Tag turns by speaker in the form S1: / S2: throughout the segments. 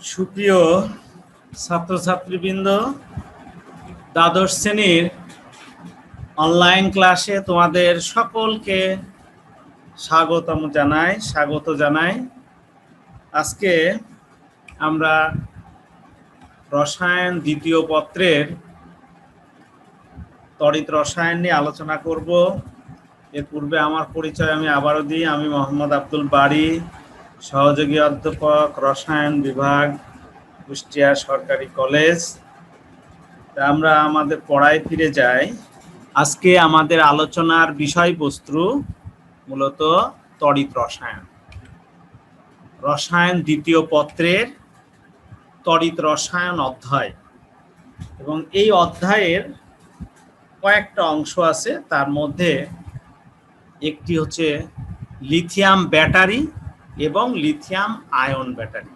S1: সুপ্রিয় ছাত্রছাত্রীবৃন্দ, দ্বাদশ শ্রেণীর অনলাইন ক্লাসে তোমাদের সকলকে স্বাগত জানাই। আজকে আমরা রসায়ন দ্বিতীয় পত্রের তড়িৎ রসায়ন নিয়ে আলোচনা করব। এর পূর্বে আমার পরিচয় আমি আবারও দিই। আমি মোহাম্মদ আব্দুল বারী, সহযোগী অধ্যাপক, রসায়ন বিভাগ, কুষ্টিয়া সরকারি কলেজ। আমরা আমাদের পড়ায় ফিরে যাই। আজকে আমাদের আলোচনার বিষয়বস্তু মূলত তড়িৎ রসায়ন, রসায়ন দ্বিতীয় পত্রের তড়িৎ রসায়ন অধ্যায়। এবং এই অধ্যায়ের কয়েকটা অংশ আছে, তার মধ্যে একটি হচ্ছে লিথিয়াম ব্যাটারি এবং লিথিয়াম আয়ন ব্যাটারি।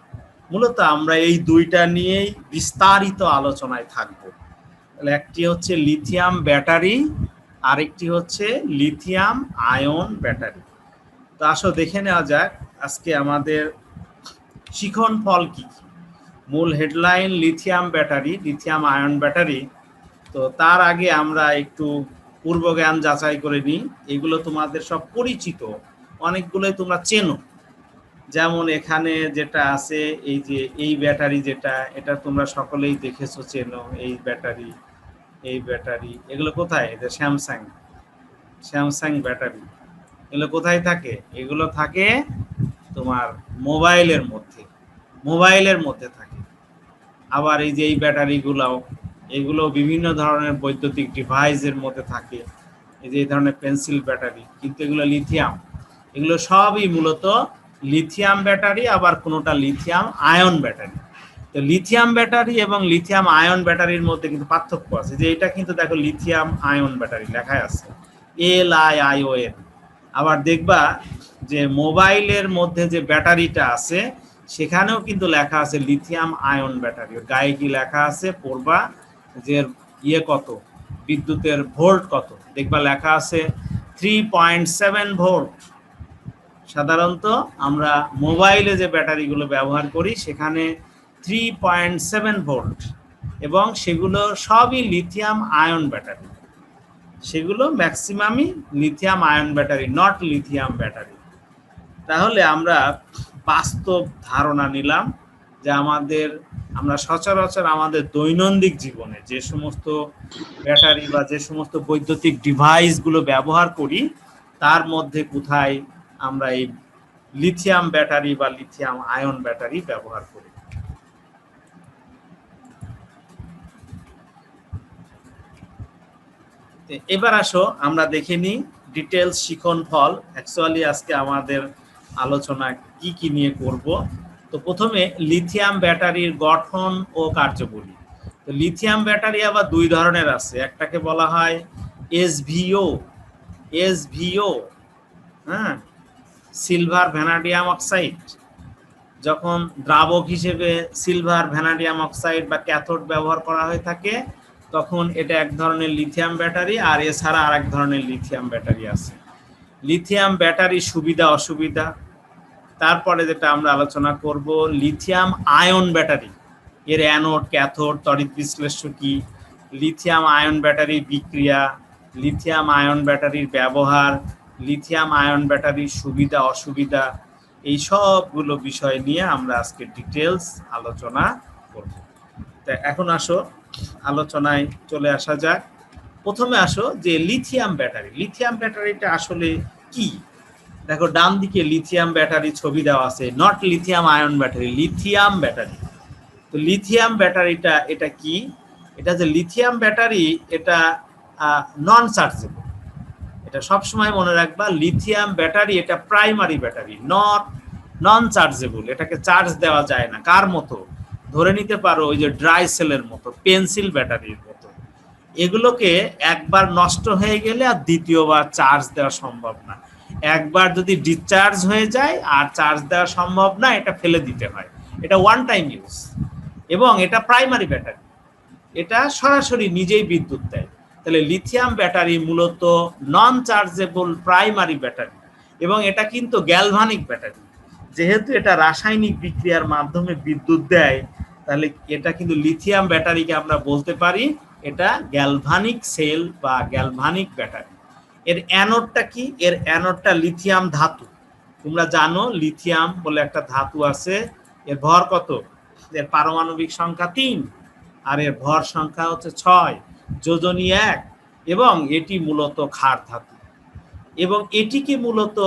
S1: মূলত আমরা এই দুইটা নিয়েই বিস্তারিত আলোচনায় থাকব। একটি হচ্ছে লিথিয়াম ব্যাটারি, আরেকটি হচ্ছে লিথিয়াম আয়ন ব্যাটারি। তো আসো দেখে নেওয়া যাক আজকে আমাদের শিখন ফল কি কি। মূল headline lithium battery, lithium ion battery. তো তার আগে আমরা একটু পূর্বজ্ঞান যাচাই করে নিই। এগুলো তোমাদের সব পরিচিত, অনেকগুলোই তোমরা চেনো। যেমন এখানে যেটা আছে, এই যে এই ব্যাটারি যেটা, এটা তোমরা সকলেই দেখেছো, চেনো। এই ব্যাটারি এগুলো কোথায়? এটা স্যামসাং ব্যাটারি। এগুলো কোথায় থাকে? এগুলো থাকে তোমার মোবাইলের মধ্যে থাকে। আবার এই যে এই ব্যাটারিগুলোও, এগুলো বিভিন্ন ধরনের বৈদ্যুতিক ডিভাইসের মধ্যে থাকে। এই যে এই ধরনের পেন্সিল ব্যাটারি, কিন্তু এগুলো লিথিয়াম। এগুলো সবই মূলত লিথিয়াম ব্যাটারি, আবার কোনোটা লিথিয়াম আয়ন ব্যাটারি। তো লিথিয়াম ব্যাটারি এবং লিথিয়াম আয়ন ব্যাটারির মধ্যে কিন্তু পার্থক্য আছে। যে এটা কিন্তু দেখো লিথিয়াম আয়ন ব্যাটারি লেখাই আছে, LiION। আবার দেখবা যে মোবাইলের মধ্যে যে ব্যাটারিটা আছে সেখানেও কিন্তু লেখা আছে লিথিয়াম আয়ন ব্যাটারি। গায়ে কি লেখা আছে পড়বা, যে কত, বিদ্যুতের ভোল্ট কত, দেখবা লেখা আছে 3.7 ভোল্ট। সাধারণত আমরা মোবাইলে যে ব্যাটারিগুলো ব্যবহার করি সেখানে 3.7 ভোল্ট, এবং সেগুলো সবই লিথিয়াম আয়ন ব্যাটারি। সেগুলো ম্যাক্সিমামই lithium ion battery, not lithium battery. তাহলে আমরা বাস্তব ধারণা নিলাম যে আমরা সচরাচর আমাদের দৈনন্দিন জীবনে যে সমস্ত ব্যাটারি বা যে সমস্ত বৈদ্যুতিক ডিভাইসগুলো ব্যবহার করি, তার মধ্যে কোথায় আমরা এই লিথিয়াম ব্যাটারি বা লিথিয়াম আয়ন ব্যাটারি ব্যবহার করি। এবার আসো আমরা দেখে নিই ডিটেলস শিখন ফল। অ্যাকচুয়ালি আজকে আমাদের আলোচনা কি কি নিয়ে করব। তো প্রথমে লিথিয়াম ব্যাটারির গঠন ও কার্যকরী। তো লিথিয়াম ব্যাটারি আবার দুই ধরনের আছে। একটাকে বলা হয় এসভিও, হ্যাঁ, সিলভার ভ্যানাডিয়াম অক্সাইড। যখন দ্রাবক হিসেবে সিলভার ভ্যানাডিয়াম অক্সাইড বা ক্যাথোড ব্যবহার করা হয়ে থাকে, তখন এটা এক ধরনের লিথিয়াম ব্যাটারি। আর এছাড়া আর এক ধরনের লিথিয়াম ব্যাটারি আছে। লিথিয়াম ব্যাটারির সুবিধা অসুবিধা। তারপরে যেটা আমরা আলোচনা করব, লিথিয়াম আয়ন ব্যাটারি, এর অ্যানোড ক্যাথোড তড়িৎ বিশ্লেষ্য কি, লিথিয়াম আয়ন ব্যাটারির বিক্রিয়া, লিথিয়াম আয়ন ব্যাটারির ব্যবহার, লিথিয়াম আয়ন ব্যাটারির সুবিধা অসুবিধা, এই সবগুলো বিষয় নিয়ে আমরা আজকে ডিটেলস আলোচনা করব। তা এখন আসো আলোচনায় চলে আসা যাক। প্রথমে আসো যে লিথিয়াম ব্যাটারিটা আসলে কি। দেখো ডান দিকে লিথিয়াম ব্যাটারি ছবি দেওয়া আছে, not lithium ion battery, lithium battery. তো লিথিয়াম ব্যাটারিটা এটা কি? এটা যে লিথিয়াম ব্যাটারি, এটা নন চার্জেবল। এটা সবসময় মনে রাখবা, লিথিয়াম ব্যাটারি এটা প্রাইমারি ব্যাটারি, নন চার্জেবল। এটাকে চার্জ দেওয়া যায় না। কার মতো? ধরে নিতে পারো ওই যে ড্রাই সেলের মতো, পেন্সিল ব্যাটারির মতো। এগুলোকে একবার নষ্ট হয়ে গেলে আর দ্বিতীয়বার চার্জ দেওয়া সম্ভব না। একবার যদি ডিসচার্জ হয়ে যায় আর চার্জ দেওয়া সম্ভব না, এটা ফেলে দিতে হয়। এটা ওয়ান টাইম ইউজ। এবং এটা প্রাইমারি ব্যাটারি, এটা সরাসরি নিজেই বিদ্যুৎ দেয়। তাহলে লিথিয়াম ব্যাটারি মূলত নন চার্জেবল প্রাইমারি ব্যাটারি, এবং এটা কিন্তু গ্যালভানিক ব্যাটারি। যেহেতু এটা রাসায়নিক বিক্রিয়ার মাধ্যমে বিদ্যুৎ দেয়, তাহলে এটা কিন্তু লিথিয়াম ব্যাটারিকে আমরা বলতে পারি এটা গ্যালভানিক সেল বা গ্যালভানিক ব্যাটারি। এর অ্যানোডটা কি? এর অ্যানোডটা লিথিয়াম ধাতু। তোমরা জানো লিথিয়াম বলে একটা ধাতু আছে, এর ভর কত? এর পারমাণবিক সংখ্যা 3 আর এর ভর সংখ্যা হচ্ছে 6, যোজনী 1, এবং এটি মূলত ক্ষার ধাতু এবং এটিকে মূলত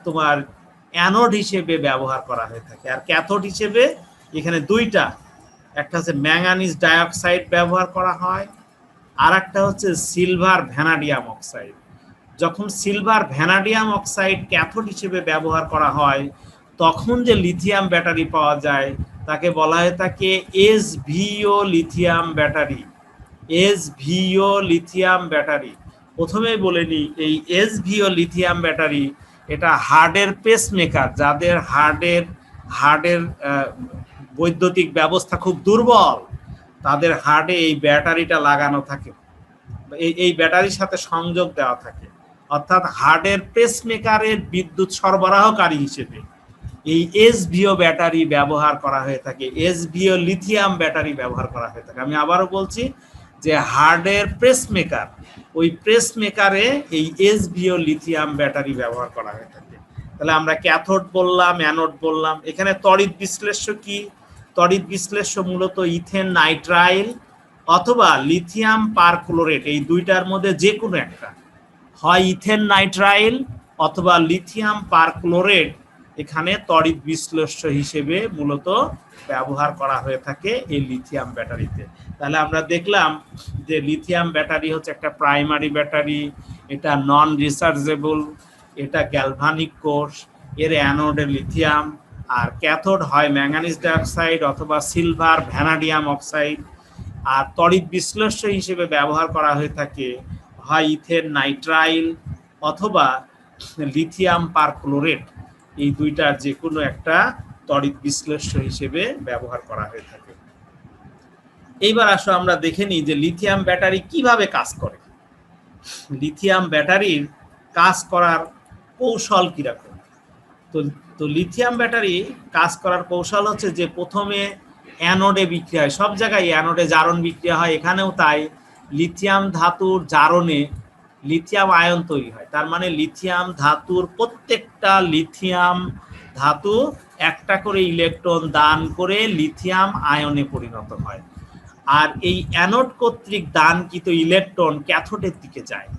S1: তোমার অ্যানোড হিসেবে ব্যবহার করা হয়ে থাকে। আর ক্যাথোড হিসেবে এখানে দুইটা, একটা হচ্ছে ম্যাঙ্গানিজ ডাইঅক্সাইড ব্যবহার করা হয়, আর একটা হচ্ছে সিলভার ভ্যানাডিয়াম অক্সাইড। যখন সিলভার ভ্যানাডিয়াম অক্সাইড ক্যাথোড হিসেবে ব্যবহার করা হয়, তখন যে লিথিয়াম ব্যাটারি পাওয়া যায় তাকে বলা হয় থাকে এসভিও লিথিয়াম ব্যাটারি। এসভিও লিথিয়াম ব্যাটারি, প্রথমেই বলে নিই, এই এসভিও লিথিয়াম ব্যাটারি এটা হার্টের পেসমেকার, যাদের হার্টের বৈদ্যুতিক ব্যবস্থা খুব দুর্বল, তাদের হার্টে এই ব্যাটারিটা লাগানো থাকে, এই ব্যাটারির সাথে সংযোগ দেওয়া থাকে। অর্থাৎ হার্টের পেসমেকারের বিদ্যুৎ সরবরাহকারী হিসেবে এই এসভিও ব্যাটারি ব্যবহার করা হয়ে থাকে, এসভিও লিথিয়াম ব্যাটারি ব্যবহার করা হয়ে থাকে। আমি আবারও বলছি যে হার্টের প্রেসমেকার, ওই প্রেসমেকারে এই এসভিও লিথিয়াম ব্যাটারি ব্যবহার করা হয়ে থাকে। তাহলে আমরা ক্যাথোড বললাম, অ্যানোড বললাম। এখানে তড়িৎ বিশ্লেষ্য কি? তড়িৎ বিশ্লেষ্য মূলত ইথেন নাইট্রাইল অথবা লিথিয়াম পারক্লোরেট, এই দুইটার মধ্যে যে কোনো একটা, হয় ইথেন নাইট্রাইল অথবা লিথিয়াম পারক্লোরেট এখানে তড়িৎ বিশ্লেষ্য হিসেবে মূলত ব্যবহার করা হয়ে থাকে এই লিথিয়াম ব্যাটারিতে। তাহলে আমরা দেখলাম যে লিথিয়াম ব্যাটারি হচ্ছে একটা প্রাইমারি ব্যাটারি, এটা নন রিচার্জেবল, এটা গ্যালভানিক কোষ, এর অ্যানোডে লিথিয়াম, আর ক্যাথোড হয় ম্যাঙ্গানিজ ডাইঅক্সাইড অথবা সিলভার ভ্যানাডিয়াম অক্সাইড। আর তড়িৎ বিশ্লেষ্য হিসেবে ব্যবহার করা হয়ে থাকে হয় ইথেন নাইট্রাইল অথবা লিথিয়াম পারক্লোরেট, এই দুইটার যে কোনো একটা তড়িৎ বিশ্লেষ্য হিসেবে ব্যবহার করা হয়ে থাকে। এইবার আসো আমরা দেখে নিই যে লিথিয়াম ব্যাটারি কিভাবে কাজ করে। লিথিয়াম ব্যাটারির কাজ করার কৌশল কিরকম? তো লিথিয়াম ব্যাটারি কাজ করার কৌশল হচ্ছে যে প্রথমে অ্যানোডে বিক্রিয়া হয়, সব জায়গায় অ্যানোডে জারণ বিক্রিয়া হয়, এখানেও তাই। লিথিয়াম ধাতুর জারণে লিথিয়াম আয়ন তৈরি হয়। তার মানে লিথিয়াম ধাতুর প্রত্যেকটা লিথিয়াম ধাতু একটা করে ইলেকট্রন দান করে লিথিয়াম আয়নে পরিণত হয়। আর এই অ্যানোড কর্তৃক দানকৃত ইলেকট্রন ক্যাথোডের দিকে যায়,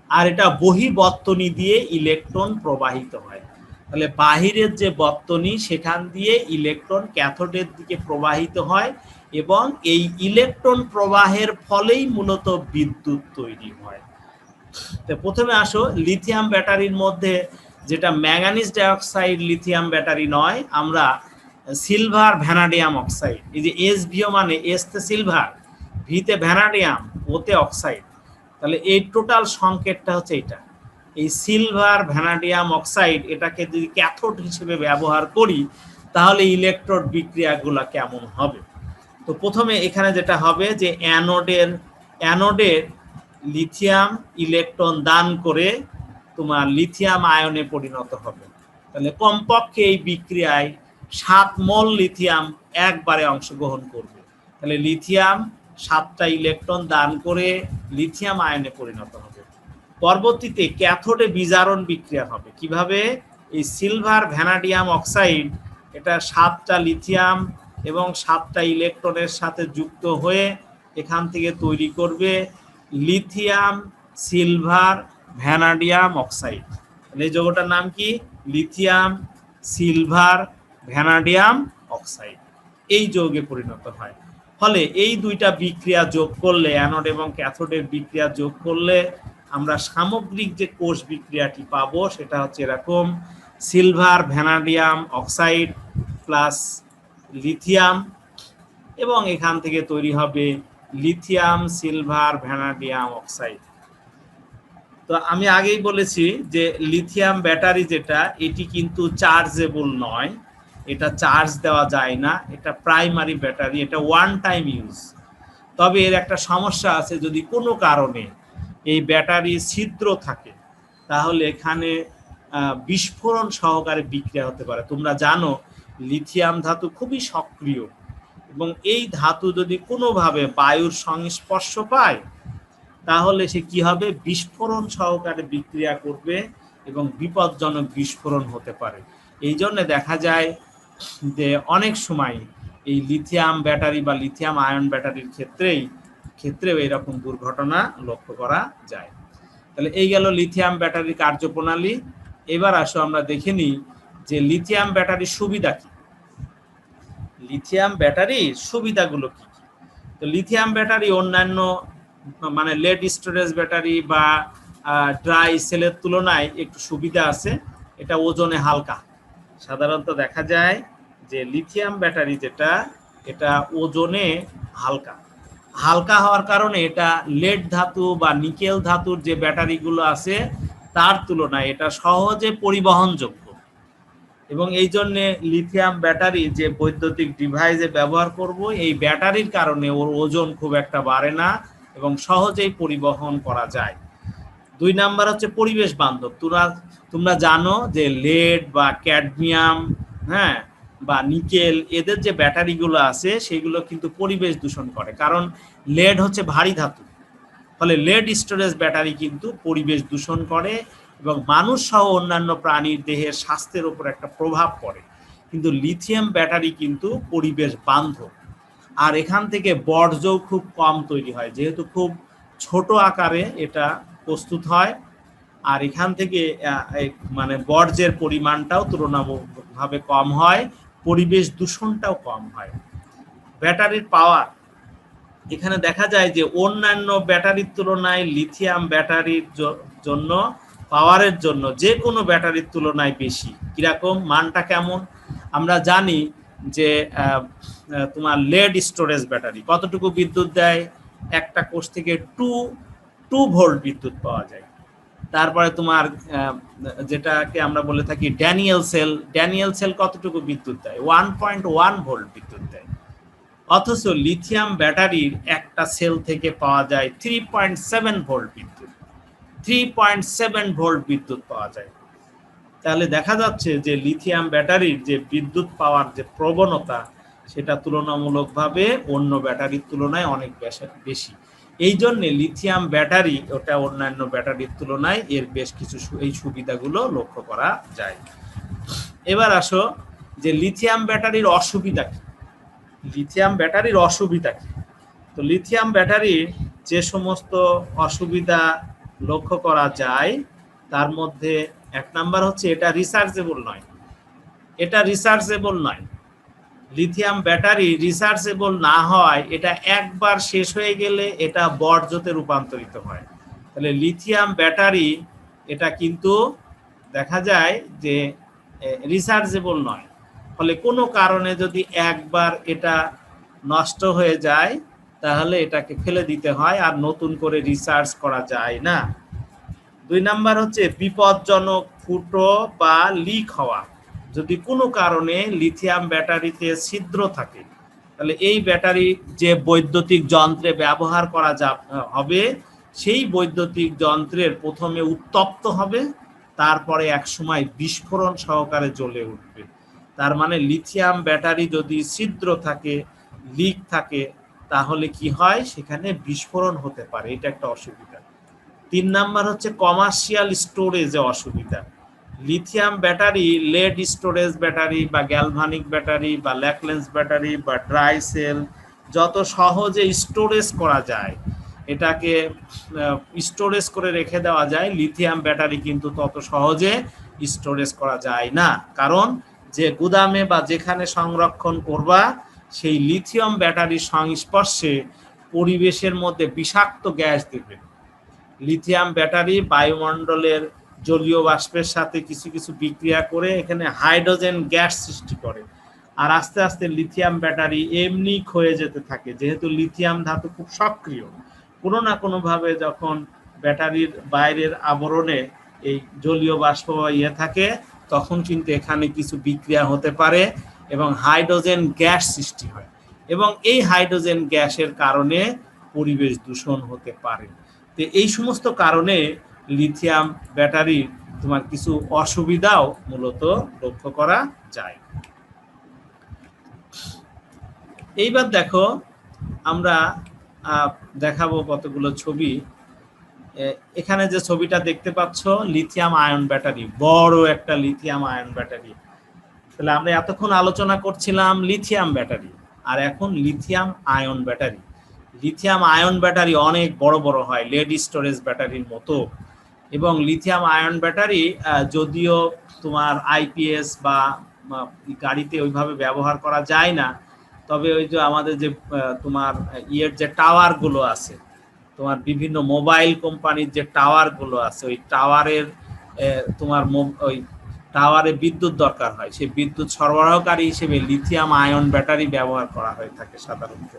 S1: আর এটা বহির্বর্তনী দিয়ে ইলেকট্রন প্রবাহিত হয়। তাহলে বাহিরের যে বর্তনী সেখান দিয়ে ইলেকট্রন ক্যাথোডের দিকে প্রবাহিত হয় এবং এই ইলেকট্রন প্রবাহের ফলেই মূলত বিদ্যুৎ তৈরি হয়। তো প্রথমে আসো লিথিয়াম ব্যাটারির মধ্যে যেটা ম্যাঙ্গানিজ ডাইঅক্সাইড লিথিয়াম ব্যাটারি নয়, আমরা সিলভার ভ্যানাডিয়াম অক্সাইড, এই যে এসভিও মানে এস তে সিলভার, ভিতে ভ্যানাডিয়াম, ওতে অক্সাইড, তাহলে এই টোটাল সংকেতটা হচ্ছে এটা। এই সিলভার ভ্যানাডিয়াম অক্সাইড এটাকে যদি ক্যাথোড হিসেবে ব্যবহার করি তাহলে ইলেকট্রোড বিক্রিয়াগুলো কেমন হবে? তো প্রথমে এখানে যেটা হবে যে অ্যানোডের লিথিয়াম ইলেকট্রন দান করে তোমার লিথিয়াম আয়নে পরিণত হবে। তাহলে কমপক্ষে এই বিক্রিয়ায় 7 মোল লিথিয়াম একবারে অংশগ্রহণ করবে। তাহলে লিথিয়াম 7টা ইলেকট্রন দান করে লিথিয়াম আয়নে পরিণত হবে। পরবর্তীতে ক্যাথোডে বিজারণ বিক্রিয়া হবে। কিভাবে? এই সিলভার ভ্যানাডিয়াম অক্সাইড এটা 7টা লিথিয়াম এবং 7টা ইলেকট্রনের সাথে যুক্ত হয়ে এখান থেকে তৈরি করবে লিথিয়াম সিলভার ভ্যানাডিয়াম অক্সাইড। এই যৌগটার নাম কি? Lithium silver vanadium oxide. এই যৌগে পরিণত হয়। ফলে এই দুইটা বিক্রিয়া যোগ করলে, অ্যানোড এবং ক্যাথোডের বিক্রিয়া যোগ করলে আমরা সামগ্রিক যে কোষ বিক্রিয়াটি পাবো সেটা হচ্ছে এরকম: silver vanadium oxide plus lithium, এবং এখান থেকে তৈরি হবে লিথিয়াম সিলভার ভ্যানাডিয়াম অক্সাইড। তো আমি আগেই বলেছি যে লিথিয়াম ব্যাটারি যেটা, এটি কিন্তু চার্জেবল নয়, এটা চার্জ দেওয়া যায় না, এটা প্রাইমারি ব্যাটারি, এটা ওয়ান টাইম ইউজ। তবে এর একটা সমস্যা আছে, যদি কোনো কারণে এই ব্যাটারি ছিদ্র থাকে তাহলে এখানে বিস্ফোরণ সহকারে বিক্রিয়া হতে পারে। তোমরা জানো লিথিয়াম ধাতু খুবই সক্রিয়, এবং এই ধাতু যদি কোনোভাবে বায়ুর সংস্পর্শ পায় তাহলে সে কি হবে, বিস্ফোরণ সহকারে বিক্রিয়া করবে এবং বিপজ্জনক বিস্ফোরণ হতে পারে। এই জন্য দেখা যায় যে অনেক সময় এই লিথিয়াম ব্যাটারি বা লিথিয়াম আয়ন ব্যাটারির ক্ষেত্রেও এরকম দুর্ঘটনা লক্ষ্য করা যায়। তাহলে এই গেল লিথিয়াম ব্যাটারির কার্যপ্রণালী। এবার আসো আমরা দেখে নিই যে লিথিয়াম ব্যাটারির সুবিধা কি। লিথিয়াম ব্যাটারির সুবিধাগুলো কি কি? তো লিথিয়াম ব্যাটারি অন্যান্য মানে লেড স্টোরেজ ব্যাটারি বা ড্রাই সেলের তুলনায় একটু সুবিধা আছে, এটা ওজনে হালকা। সাধারণত দেখা যায় যে লিথিয়াম ব্যাটারি যেটা, এটা ওজনে হালকা। হালকা হওয়ার কারণে এটা লেড ধাতু বা নিকেল ধাতুর যে ব্যাটারিগুলো আছে তার তুলনায় এটা সহজে পরিবহনযোগ্য, এবং এই জন্যে লিথিয়াম ব্যাটারি যে বৈদ্যুতিক ডিভাইসে ব্যবহার করব, এই ব্যাটারির কারণে ওর ওজন খুব একটা বাড়ে না এবং সহজেই পরিবহন করা যায়। 2 নাম্বার হচ্ছে পরিবেশ বান্ধব। তোমরা জানো যে লেড বা ক্যাডমিয়াম, হ্যাঁ, বা নিকেল, এদের যে ব্যাটারিগুলো আছে সেগুলো কিন্তু পরিবেশ দূষণ করে, কারণ লেড হচ্ছে ভারী ধাতু। ফলে লেড স্টোরেজ ব্যাটারি কিন্তু পরিবেশ দূষণ করে এবং মানুষ সহ অন্যান্য প্রাণীর দেহের স্বাস্থ্যের উপর একটা প্রভাব পড়ে। কিন্তু লিথিয়াম ব্যাটারি কিন্তু পরিবেশ বান্ধব, আর এখান থেকে বর্জ্যও খুব কম তৈরি হয়, যেহেতু খুব ছোট আকারে এটা প্রস্তুত হয়, আর এখান থেকে মানে বর্জ্যের পরিমাণটাও তুলনামূলকভাবে কম হয়, পরিবেশ দূষণটাও কম হয়। ব্যাটারির পাওয়ার, এখানে দেখা যায় যে অন্যান্য ব্যাটারির তুলনায় লিথিয়াম ব্যাটারির জন্য পাওয়ারের জন্য যে কোনো ব্যাটারির তুলনায় বেশি। কিরকম, মানটা কেমন? আমরা জানি যে তোমার লেড স্টোরেজ ব্যাটারি কতটুকু বিদ্যুৎ দেয়, একটা কোষ থেকে 2 ভোল্ট বিদ্যুৎ পাওয়া যায়। তারপরে তোমার যেটাকে আমরা বলে থাকি ড্যানিয়েল সেল কতটুকু বিদ্যুৎ দেয়, 1.1 ভোল্ট বিদ্যুৎ দেয়। অথচ লিথিয়াম ব্যাটারির একটা সেল থেকে পাওয়া যায় 3.7 ভোল্ট বিদ্যুৎ, 3.7 ভোল্ট বিদ্যুৎ পাওয়া যায়। তাহলে দেখা যাচ্ছে যে লিথিয়াম ব্যাটারির যে বিদ্যুৎ পাওয়ার যে প্রবণতা, সেটা তুলনামূলকভাবে অন্য ব্যাটারির তুলনায় অনেক বেশি। এই জন্যে লিথিয়াম ব্যাটারি ওটা অন্যান্য ব্যাটারির তুলনায় এর বেশ কিছু এই সুবিধাগুলো লক্ষ্য করা যায়। এবার আসো যে লিথিয়াম ব্যাটারির অসুবিধা কি। লিথিয়াম ব্যাটারির অসুবিধা কি? তো লিথিয়াম ব্যাটারির যে সমস্ত অসুবিধা লক্ষ্য করা যায় তার মধ্যে 1 নাম্বার হচ্ছে এটা রিচার্জেবল নয়। এটা রিচার্জেবল নয়। লিথিয়াম ব্যাটারি রিচার্জেবল না হয় এটা একবার শেষ হয়ে গেলে এটা বর্জ্যতে রূপান্তরিত হয়। তাহলে লিথিয়াম ব্যাটারি এটা কিন্তু দেখা যায় যে রিচার্জেবল নয়। ফলে কোনো কারণে যদি একবার এটা নষ্ট হয়ে যায় তাহলে এটাকে ফেলে দিতে হয়, আর নতুন করে রিচার্জ করা যায় না। 2 নাম্বার হচ্ছে বিপজ্জনক ফুটো বা লিক হওয়া। যদি কোনো কারণে লিথিয়াম ব্যাটারিতে ছিদ্র থাকে তাহলে এই ব্যাটারি যে বৈদ্যুতিক যন্ত্রে ব্যবহার করা হবে সেই বৈদ্যুতিক যন্ত্রের প্রথমে উত্তপ্ত হবে, তারপরে একসময় বিস্ফোরণ সহকারে জ্বলে উঠবে। তার মানে লিথিয়াম ব্যাটারি যদি ছিদ্র থাকে, লিক থাকে, তাহলে কি হয়, সেখানে বিস্ফোরণ হতে পারে, এটা একটা অসুবিধা। 3 নাম্বার হচ্ছে কমার্শিয়াল স্টোরেজে অসুবিধা। Lithium battery lead storage battery বা গ্যালভানিক ব্যাটারি বা ল্যাকলেন্স ব্যাটারি বা ড্রাই সেল যত সহজে স্টোরেজ করা যায়, এটাকে স্টোরেজ করে রেখে দেওয়া যায়, লিথিয়াম ব্যাটারি কিন্তু তত সহজে স্টোরেজ করা যায় না। কারণ যে গুদামে বা যেখানে সংরক্ষণ করবা সেই লিথিয়াম ব্যাটারির সংস্পর্শে পরিবেশের মধ্যে বিষাক্ত গ্যাস দেবে। লিথিয়াম ব্যাটারি বায়ুমণ্ডলের জলীয় বাষ্পের সাথে কিছু কিছু বিক্রিয়া করে এখানে হাইড্রোজেন গ্যাস সৃষ্টি করে, আর আস্তে আস্তে লিথিয়াম ব্যাটারি এমনি ক্ষয়ে যেতে থাকে। যেহেতু লিথিয়াম ধাতু খুব সক্রিয়, কোনো না কোনোভাবে যখন ব্যাটারির বাইরের আবরণে এই জলীয় বাষ্প থাকে তখন কিন্তু এখানে কিছু বিক্রিয়া হতে পারে এবং হাইড্রোজেন গ্যাস সৃষ্টি হয়, এবং এই হাইড্রোজেন গ্যাসের কারণে পরিবেশ দূষণ হতে পারে। তো এই সমস্ত কারণে লিথিয়াম ব্যাটারির তোমার কিছু অসুবিধাও মূলত লক্ষ্য করা যায়। এইবার দেখো আমরা দেখাবো কতগুলো ছবি। এখানে যে ছবিটা দেখতে পাচ্ছ লিথিয়াম আয়ন ব্যাটারি, বড় একটা লিথিয়াম আয়ন ব্যাটারি। তাহলে আমরা এতক্ষণ আলোচনা করছিলাম লিথিয়াম ব্যাটারি, আর এখন lithium ion battery. Lithium ion battery অনেক বড় বড় হয়, লেড স্টোরেজ ব্যাটারির মতো। এবং লিথিয়াম আয়ন ব্যাটারি যদিও তোমার আইপিএস বা গাড়িতে ওইভাবে ব্যবহার করা যায় না, তবে ওই যে আমাদের যে তোমার ইয়ের যে টাওয়ারগুলো আছে, তোমার বিভিন্ন মোবাইল কোম্পানির যে টাওয়ারগুলো আছে, ওই টাওয়ারের তোমার ওই টাওয়ারে বিদ্যুৎ দরকার হয়, সেই বিদ্যুৎ সরবরাহকারী হিসেবে লিথিয়াম আয়ন ব্যাটারি ব্যবহার করা হয়ে থাকে সাধারণত।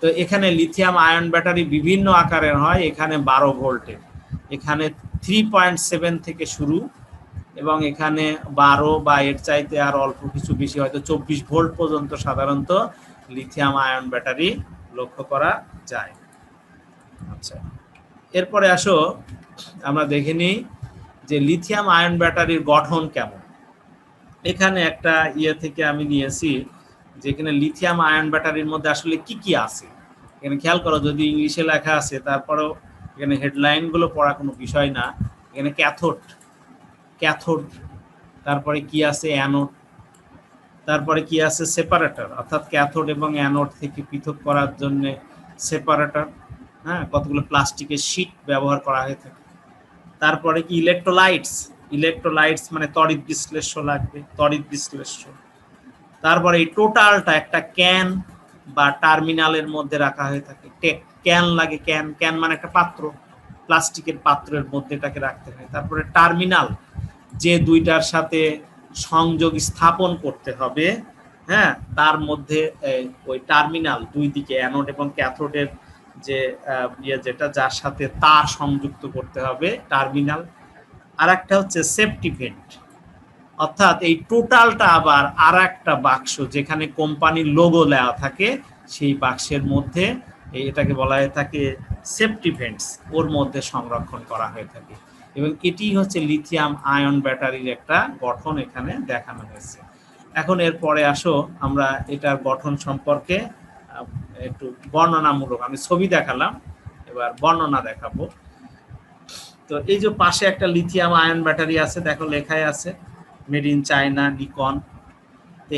S1: তো এখানে লিথিয়াম আয়ন ব্যাটারি বিভিন্ন আকারের হয়। এখানে 12 ভোল্টের, এখানে 3.7 থেকে শুরু, এবং এখানে 12 বা এর চাইতে আর অল্প কিছু বেশি, হয়তো 24 ভোল্ট পর্যন্ত সাধারণত লিথিয়াম আয়ন ব্যাটারি লক্ষ্য করা যায়। আচ্ছা, এরপরে আসো আমরা দেখে নিই যে লিথিয়াম আয়ন ব্যাটারির গঠন কেমন। এখানে একটা ইয়ে থেকে আমি নিয়েছি, যেখানে লিথিয়াম আয়ন ব্যাটারির মধ্যে আসলে কি কি আছে। এখানে খেয়াল করো, যদি ইংলিশে লেখা আছে তারপরেও এখানে হেডলাইন গুলো পড়া কোনো বিষয় না। এখানে ক্যাথোড, ক্যাথোড, তারপরে কি আছে অ্যানোড, তারপরে কি আছে সেপারেটর, অর্থাৎ ক্যাথোড এবং অ্যানোড থেকে পৃথক করার জন্য সেপারেটর। হ্যাঁ, কতগুলো প্লাস্টিকের শীট ব্যবহার করা হয়ে থাকে। তারপরে কি ইলেকট্রোলাইটস, ইলেকট্রোলাইটস মানে তড়িৎ বিশ্লেষ্য লাগবে, তড়িৎ বিশ্লেষ্য। তারপরে এই টোটালটা একটা ক্যান বা টার্মিনালের মধ্যে রাখা হয়ে থাকে। ক্যান লাগে, ক্যান, ক্যান মানে একটা পাত্র, প্লাস্টিকের পাত্রের মধ্যে এটাকে রাখতে হয়। তারপরে টার্মিনাল, যে দুইটার সাথে সংযোগ স্থাপন করতে হবে, হ্যাঁ, তার মধ্যে ওই টার্মিনাল, দুই দিকে অ্যানোড এবং ক্যাথোডের যে যেটা, যার সাথে তার সংযুক্ত করতে হবে, টার্মিনাল। আর একটা হচ্ছে সেফটি ভেন্ট, অর্থাৎ এই টোটালটা আবার আর একটা বাক্স, যেখানে কোম্পানির লোগো দেওয়া থাকে, সেই বাক্সের মধ্যে এটাকে বলা হয়ে থাকে সেফটি ভেন্টস, ওর মধ্যে সংরক্ষণ করা হয়ে থাকে। এবং এটি হচ্ছে লিথিয়াম আয়ন ব্যাটারির একটা গঠন এখানে দেখানো হয়েছে। এখন এরপরে আসো আমরা এটার গঠন সম্পর্কে একটু বর্ণনামূলক, আমি ছবি দেখালাম, এবার বর্ণনা দেখাবো। তো এই যে পাশে একটা লিথিয়াম আয়ন ব্যাটারি আছে, দেখো লেখায় আছে মেড ইন চায়না, নিকন। তো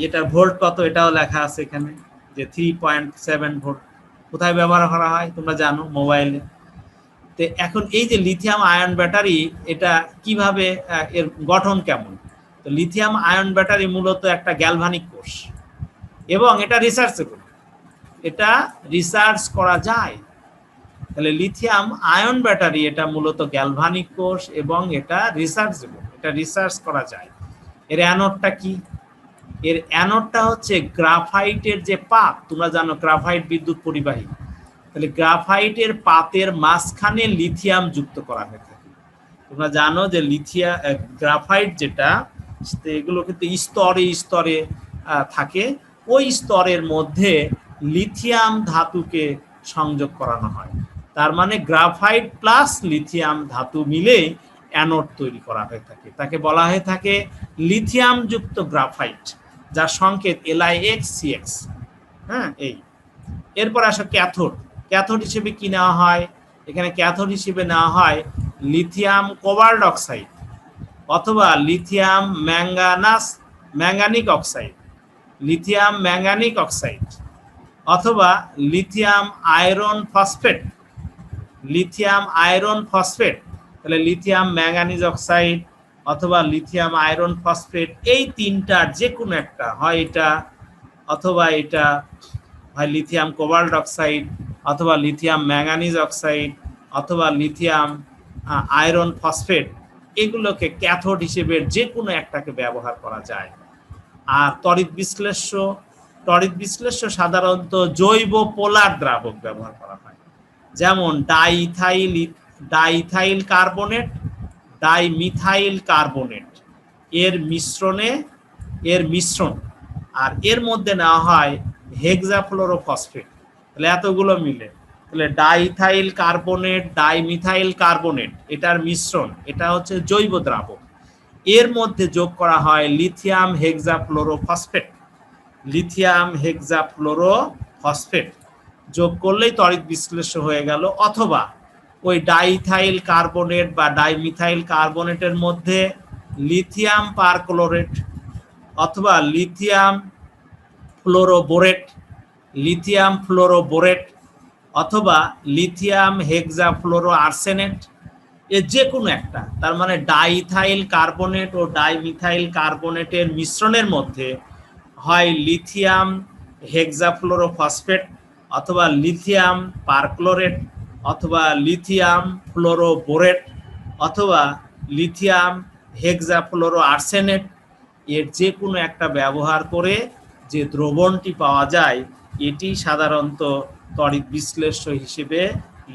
S1: এটার ভোল্ট কত এটাও লেখা আছে এখানে, যে 3.7 ভোল্ট। কোথায় ব্যবহার করা হয় তোমরা জানো, মোবাইলে। তো এখন এই যে লিথিয়াম আয়ন ব্যাটারি, এটা কিভাবে, এর গঠন কেমন। তো লিথিয়াম আয়ন ব্যাটারি মূলত একটা গ্যালভানিক কোষ, এবং এটা রিসার্চেবল, এটা রিসার্চ করা যায়। তাহলে লিথিয়াম আয়ন ব্যাটারি এটা মূলত গ্যালভানিক কোষ, এবং এটা রিসার্চেবল, এটা রিসার্চ করা যায়। এর অ্যানোডটা কি, এর অ্যানোডটা হচ্ছে গ্রাফাইটের যে পাত, তোমরা জানো গ্রাফাইট বিদ্যুৎ পরিবাহী। তাহলে গ্রাফাইটের পাতের মাঝখানে লিথিয়াম যুক্ত করা হয়ে থাকে। তোমরা জানো যে গ্রাফাইট যেটা, এগুলো কিন্তু স্তরে স্তরে থাকে, ওই স্তরের মধ্যে লিথিয়াম ধাতুকে সংযোগ করানো হয়। তার মানে গ্রাফাইট প্লাস লিথিয়াম ধাতু মিলে অ্যানোড তৈরি করা হয়ে থাকে, তাকে বলা হয়ে থাকে লিথিয়াম যুক্ত গ্রাফাইট, যার সংকেত LiXCx। হ্যাঁ, এই এরপর আসো ক্যাথোড। ক্যাথোড হিসেবে কি নেওয়া হয়, এখানে ক্যাথোড হিসেবে নেওয়া হয় লিথিয়াম কোবাল্ট অক্সাইড, অথবা লিথিয়াম ম্যাঙ্গানিক অক্সাইড, লিথিয়াম ম্যাঙ্গানিক অক্সাইড, অথবা lithium iron phosphate, lithium iron phosphate. তাহলে লিথিয়াম ম্যাঙ্গানিজ অক্সাইড অথবা লিথিয়াম আয়রন ফসফেট, এই তিনটার যে কোনো একটা হয়, এটা অথবা এটা হয় লিথিয়াম কোবাল্ট অক্সাইড, অথবা লিথিয়াম ম্যাঙ্গানিজ অক্সাইড, অথবা লিথিয়াম আয়রন ফসফেট। এগুলোকে ক্যাথোড হিসেবে যে কোনো একটাকে ব্যবহার করা যায়। আর তড়িৎ বিশ্লেষ্য সাধারণত জৈব পোলার দ্রাবক ব্যবহার করা হয়, যেমন ডাইথাইল কার্বনেট, ডাইমিথাইল কার্বনেট, এর মিশ্রণ, আর এর মধ্যে নেওয়া হয় হেক্সাফ্লোরোফসফেট। তাহলে এতগুলো মিলে তাহলে ডাইথাইল কার্বনেট ডাইমিথাইল কার্বনেট এটার মিশ্রণ, এটা হচ্ছে জৈব দ্রাবক। এর মধ্যে যোগ করা হয় লিথিয়াম হেক্সাফ্লোরোফসফেট। লিথিয়াম হেক্সাফ্লোরোফসফেট যোগ করলেই তড়িৎ বিশ্লেষ্য হয়ে গেল। অথবা ওই ডাইথাইল কার্বনেট বা ডাইমিথাইল কার্বনেটের মধ্যে লিথিয়াম পারক্লোরেট অথবা লিথিয়াম ফ্লোরোবোরেট, লিথিয়াম ফ্লোরোবোরেট অথবা লিথিয়াম হেক্সাফ্লোরো আর্সেনেট, এর যে কোনো একটা। তার মানে ডাইথাইল কার্বনেট ও ডাইমিথাইল কার্বনেটের মিশ্রণের মধ্যে হয় লিথিয়াম হেক্সাফ্লোরোফসফেট অথবা লিথিয়াম পারক্লোরেট অথবা লিথিয়াম ফ্লোরোবোরেট অথবা লিথিয়াম হেক্সাফ্লোরো আর্সেনেট, এর যে কোনো একটা ব্যবহার করে যে দ্রবণটি পাওয়া যায় এটি সাধারণত তড়িৎ বিশ্লেষ্য হিসেবে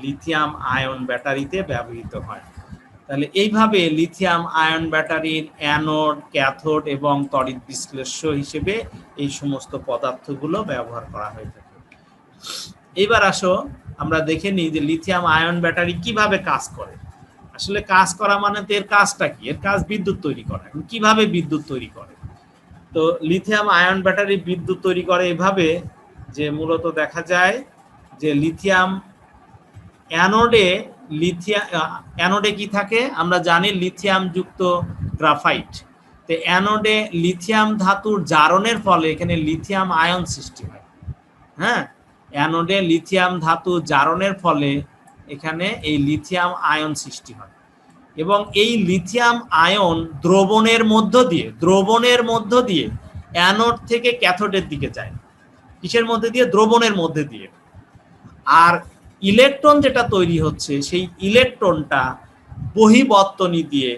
S1: লিথিয়াম আয়ন ব্যাটারিতে ব্যবহৃত হয়। তাহলে এইভাবে লিথিয়াম আয়ন ব্যাটারির অ্যানোড, ক্যাথোড এবং তড়িৎ বিশ্লেষ্য হিসেবে এই সমস্ত পদার্থগুলো ব্যবহার করা হয়ে থাকে। এবার আসো আমরা দেখে নিই যে লিথিয়াম আয়ন ব্যাটারি কিভাবে কাজ করে। আসলে কাজ করা মানে তো এর কাজটা কি? এর কাজ বিদ্যুৎ তৈরি করা। কিভাবে বিদ্যুৎ তৈরি করে? তো লিথিয়াম আয়ন ব্যাটারি বিদ্যুৎ তৈরি করে এভাবে যে মূলত দেখা যায় যে লিথিয়াম অ্যানোডে কি থাকে আমরা জানি, লিথিয়াম যুক্ত গ্রাফাইট। তো অ্যানোডে লিথিয়াম ধাতুর জারণের ফলে এখানে লিথিয়াম আয়ন সৃষ্টি হয়। হ্যাঁ, অ্যানোডে লিথিয়াম ধাতু জারণের ফলে এখানে এই লিথিয়াম আয়ন সৃষ্টি হয় এবং এই লিথিয়াম আয়ন দ্রবণের মধ্য দিয়ে অ্যানোড থেকে ক্যাথোডের দিকে যায়। কিসের মধ্যে দিয়ে? দ্রবণের মধ্যে দিয়ে। আর ইলেকট্রন যেটা তৈরি হচ্ছে সেই ইলেকট্রনটা বহিবর্তনী দিয়ে,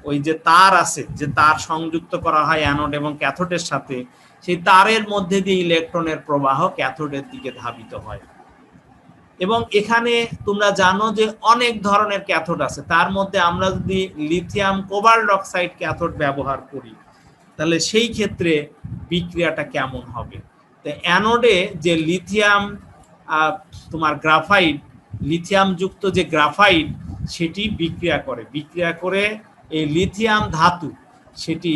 S1: ওই যে তার আছে, যে তার সংযুক্ত করা হয় অ্যানোড এবং ক্যাথোডের সাথে, সেই তারের মধ্যে দিয়ে ইলেকট্রনের প্রবাহ ক্যাথোডের দিকে ধাবিত হয়। এবং এখানে তোমরা জানো যে অনেক ধরনের ক্যাথোড আছে। তার মধ্যে আমরা যদি লিথিয়াম কোবাল্ট অক্সাইড ক্যাথোড ব্যবহার করি তাহলে সেই ক্ষেত্রে বিক্রিয়াটা কেমন হবে? তো অ্যানোডে যে লিথিয়াম তোমার গ্রাফাইট, লিথিয়াম যুক্ত যে গ্রাফাইট সেটি বিক্রিয়া করে এই লিথিয়াম ধাতু সেটি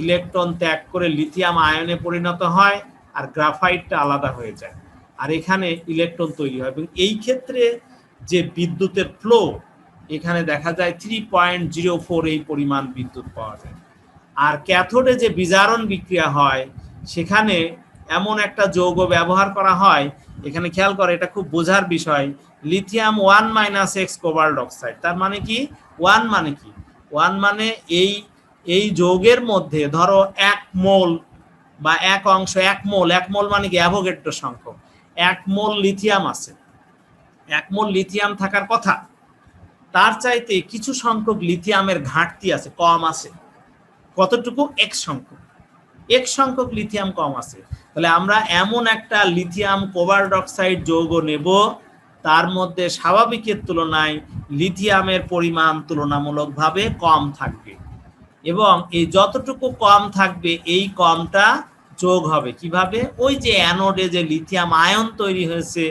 S1: ইলেকট্রন ত্যাগ করে লিথিয়াম আয়নে পরিণত হয় আর গ্রাফাইটটা আলাদা হয়ে যায়, আর এখানে ইলেকট্রন তৈরি হয়। এবং এই ক্ষেত্রে যে বিদ্যুতের ফ্লো এখানে দেখা যায় 3.04 এই পরিমাণ বিদ্যুৎ পাওয়া যায়। আর ক্যাথোডে যে বিজারণ বিক্রিয়া হয় সেখানে এমন একটা যৌগ ব্যবহার করা হয়, এখানে খেয়াল করে, এটা খুব বোঝার বিষয়, লিথিয়াম 1 - কোবাল্ট অক্সাইড। তার মানে কি? 1 মানে কি? 1 মানে এই যৌগের মধ্যে ধরো 1 মোল বা 1 অংশ, 1 মোল মানে কি? অ্যাভোগাড্রো সংখ্যক 1 মোল লিথিয়াম আছে। 1 মোল লিথিয়াম থাকার কথা, তার চাইতে কিছু সংখ্যক লিথিয়ামের ঘাটতি আছে, কম আছে। কতটুকু? x সংখ্যক লিথিয়াম কম আছে। তাহলে আমরা এমন একটা লিথিয়াম কোবাল্ট অক্সাইড যৌগ নেব তার মধ্যে স্বাভাবিকের তুলনায় লিথিয়ামের পরিমাণ তুলনামূলকভাবে কম থাকবে এবং এই যতটুকু কম থাকবে এই কমটা যোগ হবে কিভাবে? ওই যে অ্যানোডে যে লিথিয়াম আয়ন তৈরি হয়েছে